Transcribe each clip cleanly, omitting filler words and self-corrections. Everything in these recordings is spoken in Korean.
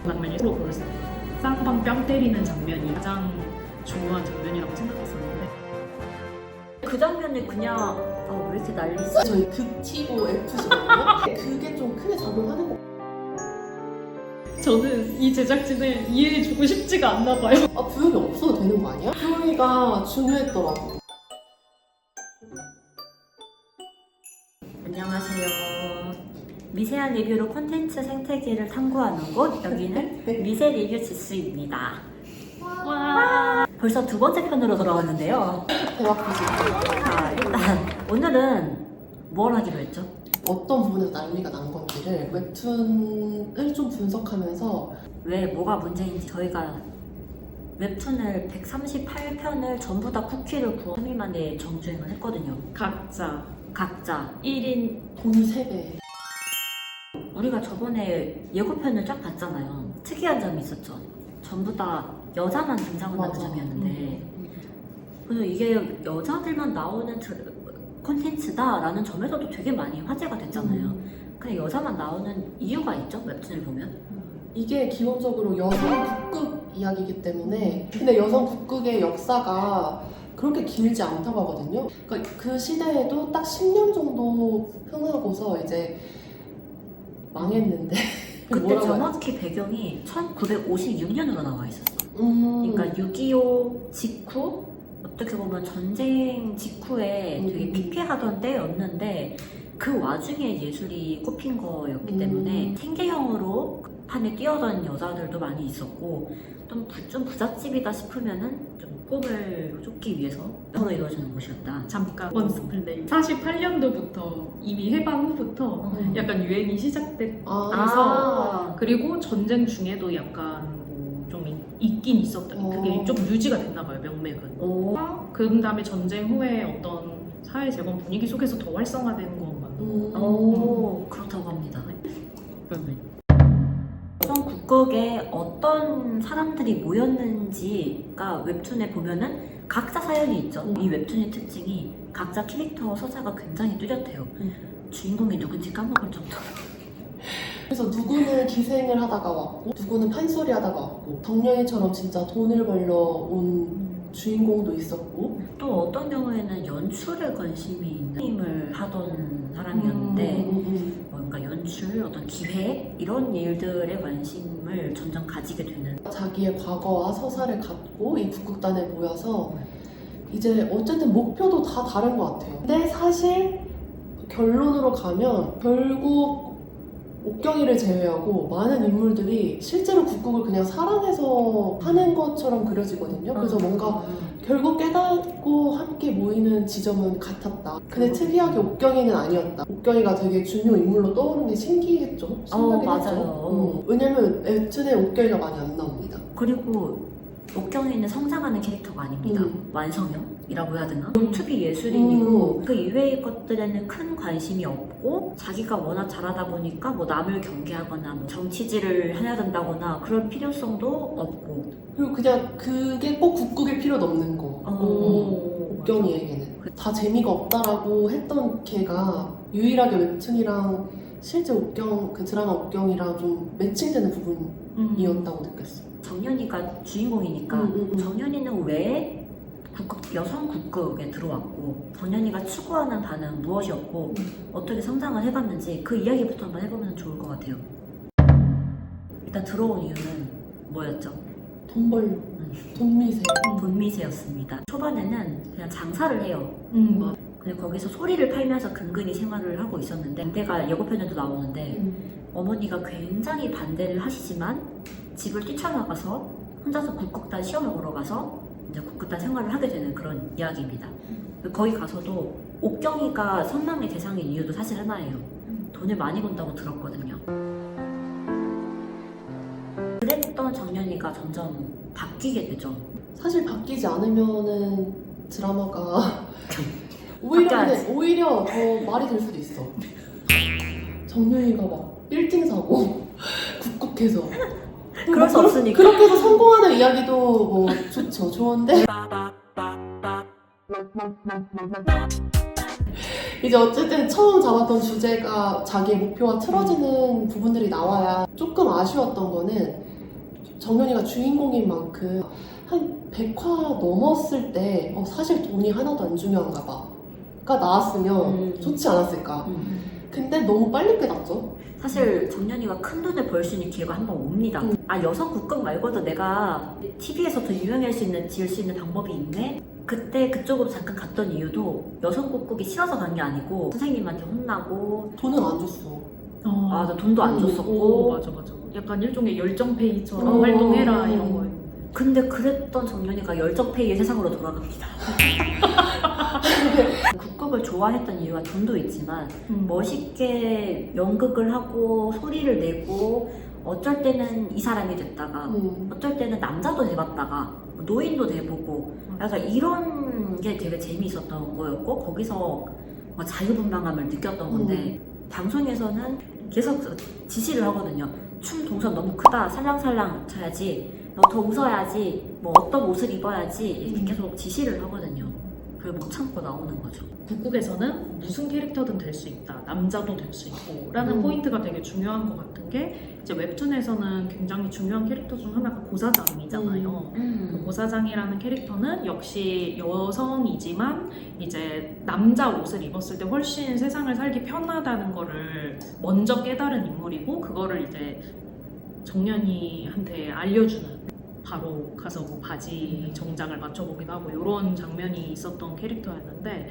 장면이 서로 그 쌍방 뺨 때리는 장면이 가장 중요한 장면이라고 생각했었는데 그 장면이 그냥 왜 이렇게 난리지? 저희 극티고 F시거든요. 그게 좀 크게 작용하는 거. 저는 이 제작진을 이해해주고 싶지가 않나 봐요. 부영이 없어도 되는 거 아니야? 부영이가 중요했더라고. 안녕하세요. 미세한 리뷰로 콘텐츠 생태계를 탐구하는 곳, 여기는 미세 리뷰 지수입니다. 와, 벌써 두 번째 편으로 돌아왔는데요. 대박이지. 자, 일단 오늘은 뭘 하기로 했죠? 어떤 부분에서 난리가 난 건지를 웹툰을 좀 분석하면서 왜 뭐가 문제인지 저희가 웹툰을 138편을 전부 다 쿠키를 구워 3일 만에 정주행을 했거든요. 각자 1인 돈 3배. 우리가 저번에 예고편을 쫙 봤잖아요. 특이한 점이 있었죠. 전부 다 여자만 등장하는 맞아. 점이었는데 그래서 이게 여자들만 나오는 콘텐츠다라는 점에서도 되게 많이 화제가 됐잖아요. 근데 여자만 나오는 이유가 있죠? 웹툰을 보면. 이게 기본적으로 여성 북극 이야기이기 때문에 근데 여성 북극의 역사가 그렇게 길지 않다고 하거든요. 그러니까 그 시대에도 딱 10년 정도 흥하고서 이제 망했는데 그때 뭐라고 정확히 배경이 1956년으로 나와 있었어. 해야지? 그러니까 6.25 직후 어떻게 보면 전쟁 직후에 되게 피폐하던 때였는데 그 와중에 예술이 꼽힌 거였기 때문에 생계형으로 판에 뛰어던 여자들도 많이 있었고 좀 부잣집이다 싶으면은 좀 꿈을 쫓기 위해서 서로 이루어지는 곳이었다. 잠깐 원스플레이 48년도부터 이미 해방 후부터 약간 유행이 시작돼서 그리고 전쟁 중에도 약간 뭐 좀 있긴 있었다. 그게 좀 유지가 됐나 봐요, 명맥은. 그 다음에 전쟁 후에 어떤 사회 재건 분위기 속에서 더 활성화되는 것 같고. 그렇다고 합니다. 여성 국극에 어떤 사람들이 모였는지가 웹툰에 보면은 각자 사연이 있죠. 이 웹툰의 특징이 각자 캐릭터 서사가 굉장히 뚜렷해요. 주인공이 누군지 까먹을 정도로. 그래서 누구는 기생을 하다가 왔고 누구는 판소리 하다가 왔고 정년이처럼 진짜 돈을 벌러 온 주인공도 있었고 또 어떤 경우에는 연출에 관심이 있는 힘을 하던 사람이었는데 뭔가 연출, 어떤 기획 이런 일들에 관심을 점점 가지게 되는 자기의 과거와 서사를 갖고 이 북극단에 모여서 이제 어쨌든 목표도 다 다른 것 같아요. 근데 사실 결론으로 가면 결국 옥경이를 제외하고 많은 인물들이 실제로 북극을 그냥 사랑해서 하는 것처럼 그려지거든요. 그래서 뭔가 결국 깨닫고 함께 모이는 지점은 같았다. 근데 특이하게 옥경이는 아니었다. 옥경이가 되게 중요 인물로 떠오르는 게 신기했죠. 신기하긴 맞아요. 했죠. 왜냐면 웹툰에 옥경이가 많이 안 나옵니다. 그리고 옥경이는 성장하는 캐릭터가 아닙니다. 완성형이라고 해야 되나? 투비 예술인이고 그 이외의 것들에는 큰 관심이 없고 자기가 워낙 잘하다 보니까 뭐 남을 경계하거나 뭐 정치질을 해야 된다거나 그럴 필요성도 없고 그리고 그냥 그게 꼭 북극일 필요도 없는 거. 옥경이에게는 다 재미가 없다라고 했던 걔가 유일하게 웹툰이랑 실제 옥경 그 드라마 옥경이랑 좀 매칭되는 부분이었다고 느꼈어. 정연이가 주인공이니까 정연이는 왜 여성 국극에 들어왔고 정연이가 추구하는 바는 무엇이었고 어떻게 성장을 해갔는지 그 이야기부터 한번 해보면 좋을 것 같아요. 일단 들어온 이유는 뭐였죠? 돈 벌려. 돈미세. 돈미세였습니다. 초반에는 그냥 장사를 해요. 근데 거기서 소리를 팔면서 근근히 생활을 하고 있었는데 내가 예고편에도 나오는데 어머니가 굉장히 반대를 하시지만 집을 뛰쳐나가서 혼자서 국극단 시험을 보러 가서 이제 국극단 생활을 하게 되는 그런 이야기입니다. 거기 가서도 옥경이가 선망의 대상인 이유도 사실 하나예요. 돈을 많이 번다고 들었거든요. 그랬던 정연이가 점점 바뀌게 되죠. 사실 바뀌지 않으면은 드라마가 오히려 더 말이 될 수도 있어. 정연이가 막 빌딩 사고 국극해서 그럴 수 없으니까. 그렇게 해서 성공하는 이야기도 뭐 좋죠. 좋은데 이제 어쨌든 처음 잡았던 주제가 자기의 목표와 틀어지는 부분들이 나와야 조금 아쉬웠던 거는 정연이가 주인공인 만큼 한 100화 넘었을 때 사실 돈이 하나도 안 중요한가 봐가 나왔으면 좋지 않았을까. 근데 너무 빨리 깨닫죠. 사실 정연이가 큰 돈을 벌 수 있는 기회가 한 번 옵니다. 아, 여성 국극 말고도 내가 TV에서 더 지을 수 있는 방법이 있네? 그때 그쪽으로 잠깐 갔던 이유도 여성 국극이 싫어서 간 게 아니고 선생님한테 혼나고 돈은 안 줬어. 맞아, 돈도 안 줬었고 오, 맞아. 약간 일종의 열정페이처럼 활동해라 이런 거였는데. 근데 그랬던 정연이가 열정페이의 세상으로 돌아갑니다. 국극을 좋아했던 이유가 돈도 있지만 멋있게 연극을 하고 소리를 내고 어쩔 때는 이 사람이 됐다가 어쩔 때는 남자도 돼봤다가 노인도 돼보고 약간 이런 게 되게 재미있었던 거였고 거기서 자유분방함을 느꼈던 건데 방송에서는 계속 지시를 하거든요. 춤 동선 너무 크다, 살랑살랑 쳐야지, 너 더 웃어야지, 뭐 어떤 옷을 입어야지 이렇게 계속 지시를 하거든요. 그걸 못 참고 나오는 거죠. 국극에서는 무슨 캐릭터든 될 수 있다, 남자도 될 수 있고 라는 포인트가 되게 중요한 것 같은 게 이제 웹툰에서는 굉장히 중요한 캐릭터 중 하나가 고사장이잖아요. 그 고사장이라는 캐릭터는 역시 여성이지만 이제 남자 옷을 입었을 때 훨씬 세상을 살기 편하다는 거를 먼저 깨달은 인물이고 그거를 이제 정연이한테 알려주는, 바로 가서 뭐 바지 정장을 맞춰보기도 하고 이런 장면이 있었던 캐릭터였는데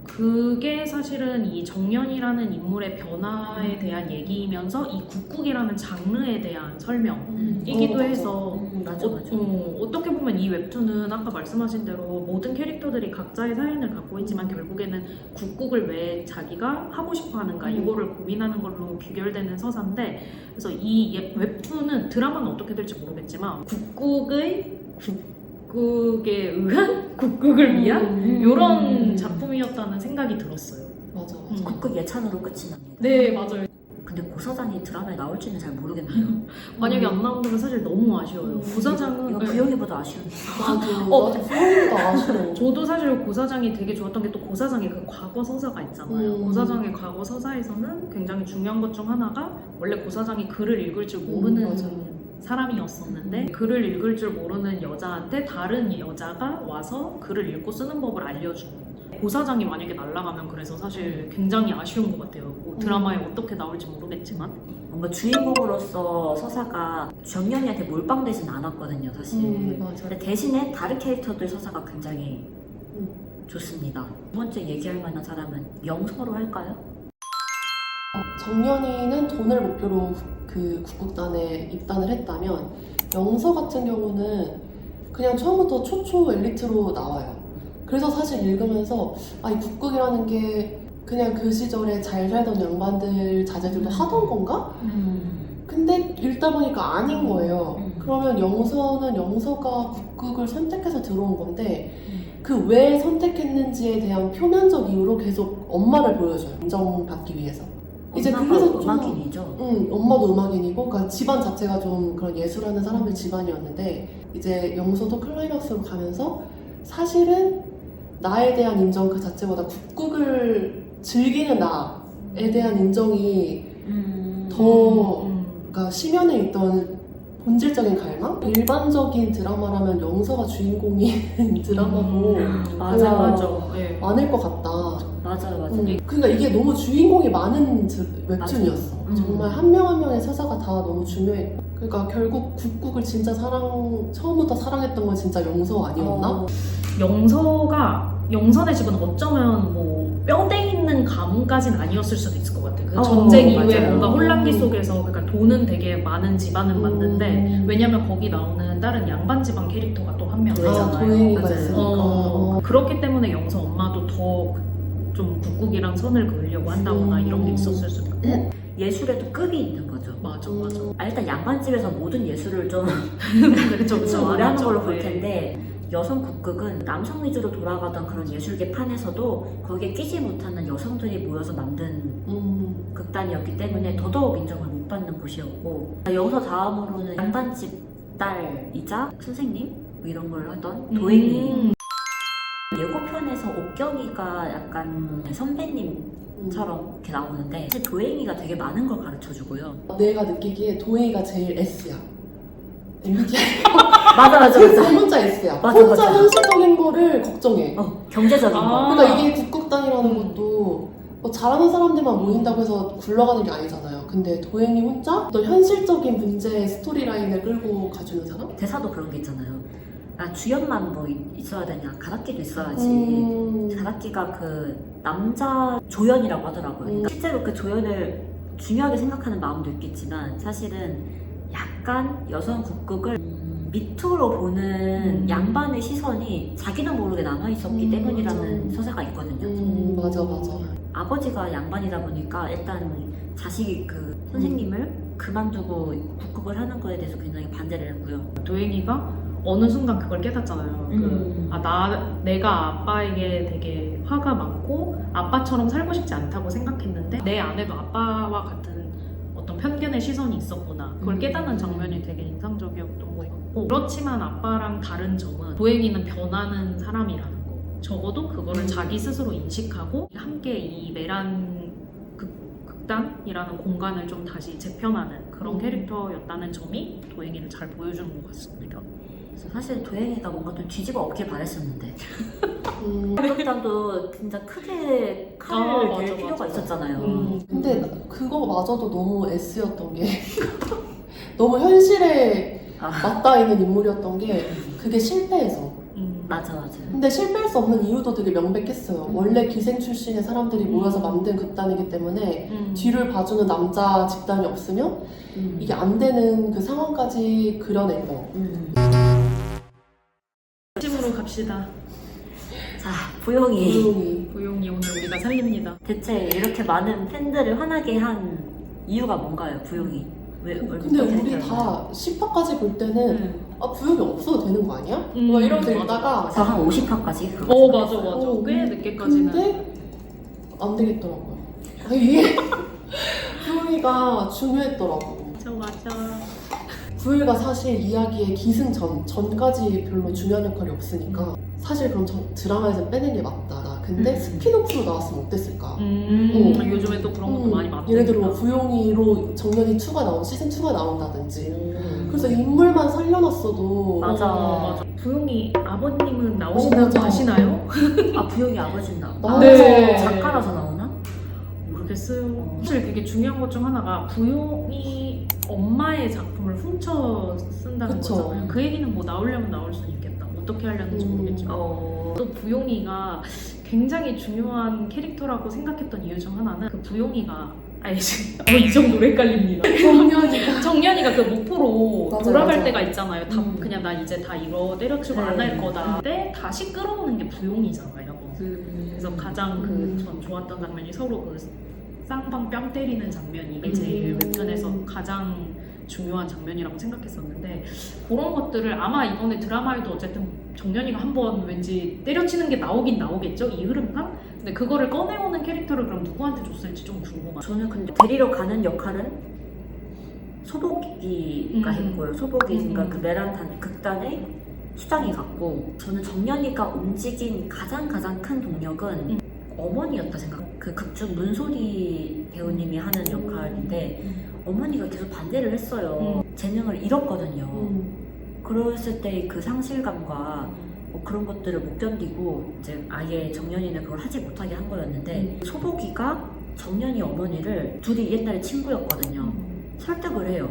그게 사실은 이 정연이라는 인물의 변화에 대한 얘기이면서 이 국극이라는 장르에 대한 설명이기도 해서 맞아. 어떻게 보면 이 웹툰은 아까 말씀하신 대로 모든 캐릭터들이 각자의 사연을 갖고 있지만 결국에는 국극을 왜 자기가 하고 싶어 하는가 이거를 고민하는 걸로 귀결되는 서사인데, 그래서 이 웹툰은 드라마는 어떻게 될지 모르겠지만 국극에 의한 국극을 위한 이런 작품이었다는 생각이 들었어요. 맞아. 국극 예찬으로 끝이 납니다. 네, 맞아요. 근데 고사장이 드라마에 나올지는 잘 모르겠네요. 만약에 안 나온다면 사실 너무 아쉬워요. 고사장은 이거 부영이보다 아쉬운데. 맞아. 나도 소영이가 아쉬워. 저도 사실 고사장이 되게 좋았던 게 또 고사장의 그 과거 서사가 있잖아요. 고사장의 과거 서사에서는 굉장히 중요한 것 중 하나가 원래 고사장이 글을 읽을 줄 모르는 맞아. 사람이었었는데 글을 읽을 줄 모르는 여자한테 다른 여자가 와서 글을 읽고 쓰는 법을 알려주는, 고사장이 만약에 날아가면 그래서 사실 굉장히 아쉬운 것 같아요. 뭐 드라마에 어떻게 나올지 모르겠지만 뭔가 주인공으로서 서사가 정연이한테 몰빵되진 않았거든요, 사실. 맞아. 근데 대신에 다른 캐릭터들 서사가 굉장히 좋습니다. 두 번째 얘기할 만한 사람은 영서로 할까요? 정연이는 돈을 목표로 그 국극단에 입단을 했다면 영서 같은 경우는 그냥 처음부터 초초 엘리트로 나와요. 그래서 사실 읽으면서 이 국극이라는 게 그냥 그 시절에 잘 살던 양반들 자제들도 하던 건가? 근데 읽다 보니까 아닌 거예요. 그러면 영서가 국극을 선택해서 들어온 건데 그 왜 선택했는지에 대한 표면적 이유로 계속 엄마를 보여줘요. 인정받기 위해서. 이제 그래서 좀 음악인이죠. 엄마도 음악인이고, 그러니까 집안 자체가 좀 그런 예술하는 사람들 집안이었는데 이제 영서도 클라이막스로 가면서 사실은 나에 대한 인정 그 자체보다 국극을 즐기는 나에 대한 인정이 더 그러니까 심연에 있던 본질적인 갈망? 일반적인 드라마라면 영서가 주인공인 드라마도 맞아. 네. 많을 것 같다. 맞아요. 그러니까 이게 너무 주인공이 많은 웹툰이었어. 정말 한 명 한 명의 서사가 다 너무 중요했고, 그러니까 결국 국극을 진짜 처음부터 사랑했던 건 진짜 영서 아니었나? 영선의 집은 어쩌면 뭐 뼈대 있는 가문까지는 아니었을 수도 있을 것 같아요. 그 전쟁 이후에 맞아요. 뭔가 혼란기 속에서 그러니까 돈은 되게 많은 집안은 맞는데 왜냐면 거기 나오는 다른 양반 집안 캐릭터가 또 한 명 있잖아요. 도행이가 맞아요. 있으니까. 그렇기 때문에 영서 엄마도 더 좀 국국이랑 선을 그으려고 한다거나 이런 게 있었을 수도 있고. 예술에도 급이 있는 거죠. 맞아. 일단 양반집에서 모든 예술을 좀 그렇죠. 오래하는 걸로 볼 텐데 여성 국극은 남성 위주로 돌아가던 그런 예술계 판에서도 거기에 끼지 못하는 여성들이 모여서 만든 극단이었기 때문에 더더욱 인정을 못 받는 곳이었고, 여기서 다음으로는 양반집 딸이자 선생님 뭐 이런 걸 하던 도행이. 예고편에서 옥경이가 약간 선배님처럼 이렇게 나오는데 사실 도행이가 되게 많은 걸 가르쳐주고요. 내가 느끼기에 도행이가 제일 S야. MBTI 맞아. 그 혼자 S야. 맞아, 혼자 맞아. 현실적인 거를 걱정해. 경제적인 아. 거. 그러니까 이게 국극단이라는 것도 뭐 잘하는 사람들만 모인다고 해서 굴러가는 게 아니잖아요. 근데 도행이 혼자 어떤 현실적인 문제의 스토리라인을 끌고 가주는 사람? 대사도 그런 게 있잖아요. 아, 주연만 뭐 있어야 되냐, 가락기도 있어야지. 가락기가 그 남자 조연이라고 하더라고요. 그러니까 실제로 그 조연을 중요하게 생각하는 마음도 있겠지만 사실은 약간 여성 국극을 밑으로 보는 양반의 시선이 자기도 모르게 남아있었기 때문이라는 맞아. 서사가 있거든요. 맞아. 아버지가 양반이다 보니까 일단 자식이 그 선생님을 그만두고 국극을 하는 거에 대해서 굉장히 반대를 했고요. 도행이가 어느 순간 그걸 깨닫잖아요. 내가 아빠에게 되게 화가 많고 아빠처럼 살고 싶지 않다고 생각했는데 내 안에도 아빠와 같은 어떤 편견의 시선이 있었구나. 그걸 깨닫는 장면이 되게 인상적이었던 것 같고, 그렇지만 아빠랑 다른 점은 도행이는 변하는 사람이라는 거. 적어도 그거를 자기 스스로 인식하고 함께 이 메란 극단이라는 공간을 좀 다시 재편하는 그런 캐릭터였다는 점이 도행이를 잘 보여주는 것 같습니다. 그래서 사실 도행이가 뭔가 좀 뒤집어 엎길 바랬었는데 극단도 진짜 크게 칼을 댈 필요가 있었잖아요. 근데 그거마저도 너무 S였던 게 너무 현실에 맞닿아 있는 인물이었던 게 그게 실패해서. 맞아. 근데 실패할 수 없는 이유도 되게 명백했어요. 원래 기생 출신의 사람들이 모여서 만든 극단이기 때문에 뒤를 봐주는 남자 집단이 없으면 이게 안 되는 그 상황까지 그려낸 거. 팀으로 갑시다. 자, 부용이 부용이 오늘 우리가 살립니다. 대체 이렇게 많은 팬들을 화나게 한 이유가 뭔가요, 부용이? 왜 근데 우리 다 10화까지 볼 때는 부용이 없어도 되는 거 아니야? 뭐 이러면서 읽다가 저한 50화까지? 맞아. 꽤 늦게까지는. 근데 안 되겠더라고요. 이게 부용이가 중요했더라고. 맞아. 부유가 사실 이야기의 기승 전까지 별로 중요한 역할이 없으니까 사실 그럼 드라마에서 빼는 게 맞다. 근데 스피노프로 나왔으면 어땠을까? 요즘에 또 그런 것도 많이 맞다. 예를 들어 부용이로 정년이 2가 나온 시즌 2가 나온다든지. 그래서 인물만 살려놨어도 맞아. 부용이 아버님은 나오신다고 맞아. 아시나요? 아, 부용이 아버지는 나오나? 네. 작가라서 나오나? 모르겠어요. 사실 되게 중요한 것 중 하나가 부용이 엄마의 작품을 훔쳐 쓴다는 그쵸. 거잖아요. 그 얘기는 뭐 나오려면 나올 수는 있겠다. 어떻게 하려는지 모르겠지만 또 부용이가 굉장히 중요한 캐릭터라고 생각했던 이유 중 하나는 그 부용이가 이 정도로 헷갈립니다. 정년이가 그 목포로 맞아요, 돌아갈 맞아요. 때가 있잖아요. 그냥 나 이제 다 이거 때려치고 안 할 거다. 근데 다시 끌어오는 게 부용이잖아요. 그래서 가장 전 좋았던 장면이 서로 그 쌍방 뺨 때리는 장면이 제일 웹툰에서 가장 중요한 장면이라고 생각했었는데, 그런 것들을 아마 이번에 드라마에도 어쨌든 정연이가 한번 왠지 때려치는 게 나오긴 나오겠죠? 이 흐름상? 근데 그거를 꺼내오는 캐릭터를 그럼 누구한테 줬을지 좀 궁금해요. 저는 근데 데리러 가는 역할은 소복이가 했고요. 소복이가 그 메란 극단의 수장이 갔고, 저는 정연이가 움직인 가장 큰 동력은 어머니였다 생각. 그 극중 문소리 배우님이 하는 역할인데 어머니가 계속 반대를 했어요. 재능을 잃었거든요. 그랬을 때 그 상실감과 뭐 그런 것들을 못 견디고 이제 아예 정연이는 그걸 하지 못하게 한 거였는데 소복이가 정연이 어머니를 둘이 옛날에 친구였거든요. 설득을 해요.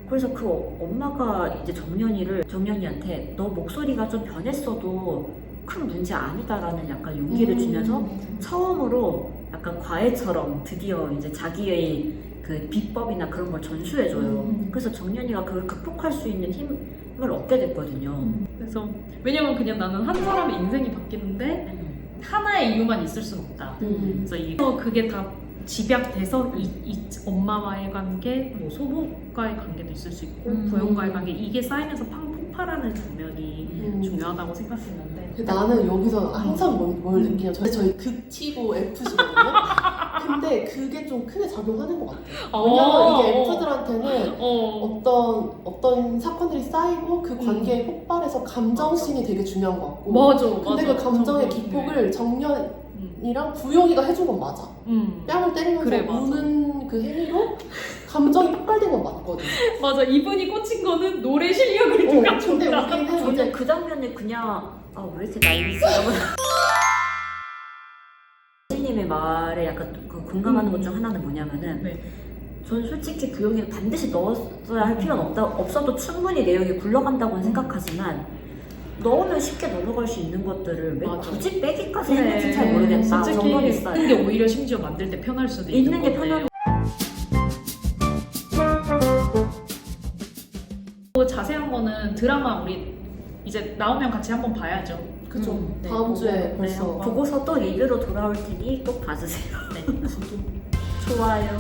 그래서 그 엄마가 이제 정연이한테 너 목소리가 좀 변했어도 큰 문제 아니다라는 약간 용기를 주면서 처음으로 약간 과외처럼 드디어 이제 자기의 그 비법이나 그런 걸 전수해줘요. 그래서 정연이가 그걸 극복할 수 있는 힘을 얻게 됐거든요. 그래서 왜냐면 그냥 나는 한 사람의 인생이 바뀌는데 하나의 이유만 있을 순 없다. 그래서 그게 다 집약돼서 이 엄마와의 관계, 뭐 소복과의 관계도 있을 수 있고 부용과의 관계, 이게 쌓이면서 폭발하는 장면이 중요하다고 생각했는데, 나는 여기서 항상 뭘 느끼냐, 저희 극T고 F시거든요. 근데 그게 좀 크게 작용하는 것 같아요. 왜냐면 이게 F들한테는 어떤 사건들이 쌓이고 그 관계에 폭발해서 감정씬이 되게 중요한 것 같고, 근데 그 감정의 기폭을 정연이랑 부용이가 해준 건 맞아. 뺨을 때리면서 우는 그 행위로 감정이 폭발된 건 맞거든. 맞아, 이분이 꽂힌 거는 노래 실력을 누가 근데 줬다. 우리는 저는 이제 그 장면에 그냥 왜 이렇게 나이스 이러고 선생님의 말에 약간 그 공감하는 것 중 하나는 뭐냐면은 네. 저는 솔직히 구용이를 반드시 넣었어야 할 필요는 없어도 충분히 내용이 굴러간다고는 생각하지만 넣으면 쉽게 넘어갈 수 있는 것들을 왜 맞아. 굳이 빼기까지 했는지 잘 모르겠다. 솔직히 정도는 있어요. 있는 게 오히려 심지어 만들 때 편할 수도 있는 있는 게 건데. 자세한 거는 드라마 우리 이제 나오면 같이 한번 봐야죠. 그죠. 네, 다음 보고, 주에 네, 벌써 한번. 보고서 또 리뷰로 돌아올 테니 꼭 봐주세요. 네. 좋아요.